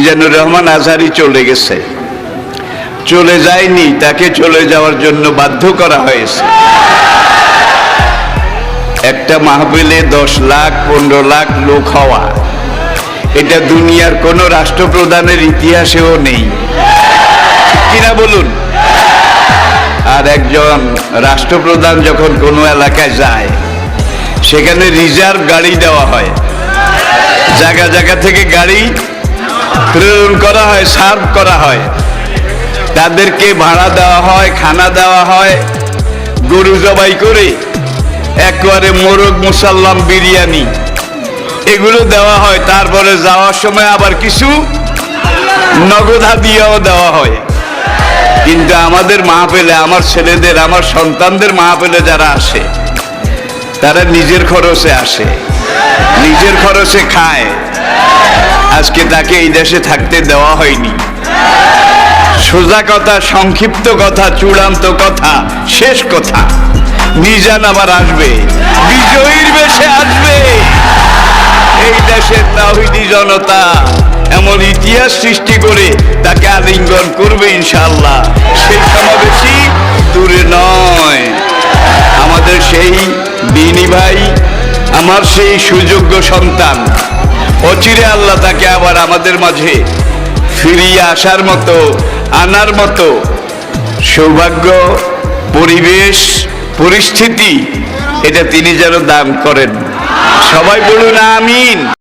মিজানুর রহমান আজহারি চলে গেছে, চলে যায়নি, তাকে চলে যাওয়ার জন্য বাধ্য করা হয়েছে। একটা মাহফিলে 10 লাখ 15 লাখ লোক হওয়া, এটা দুনিয়ার কোন রাষ্ট্রপ্রধানের ইতিহাসেও নেই, কিনা বলুন। আর একজন রাষ্ট্রপ্রধান যখন কোনো এলাকায় যায়, সেখানে রিজার্ভ গাড়ি দেওয়া হয়, জায়গা জায়গা থেকে গাড়ি প্রেরণ করা হয়, সার্ভ করা হয়, তাদেরকে ভাড়া দেওয়া হয়, খানা দেওয়া হয়, গরু জবাই করে একবারে মোরগ মুসাল্লাম বিরিয়ানি এগুলো দেওয়া হয়। তারপরে যাওয়ার সময় আবার কিছু নগদ হাদিয়াও দেওয়া হয়। কিন্তু আমাদের মাহফিলে, আমার ছেলেদের, আমার সন্তানদের মাহফিলে যারা আসে, তারা নিজের খরচে আসে, নিজের খরচে খায়। আজকে তাকে এই দেশে থাকতে দেওয়া হয়নি। সোজা কথা, সংক্ষিপ্ত কথা, চূড়ান্ত কথা, শেষ কথা, মিজান আবার আসবে, বিজয়ীর বেশে আসবে। এই দেশের তাওহীদি জনতা এমন ইতিহাস সৃষ্টি করে তাকে আলিঙ্গন করবে ইনশাআল্লাহ। সেই সমাবেশই দূরে নয়। আমাদের সেই দিনী ভাই, আমার সেই সুযোগ্য সন্তান, অচিরে আল্লাহ তাকে আবার আমাদের মাঝে ফিরিয়ে আসার মতো, আনার মতো সৌভাগ্য, পরিবেশ, পরিস্থিতি এটা তিনি যেন দান করেন। সবাই বলুন আমিন।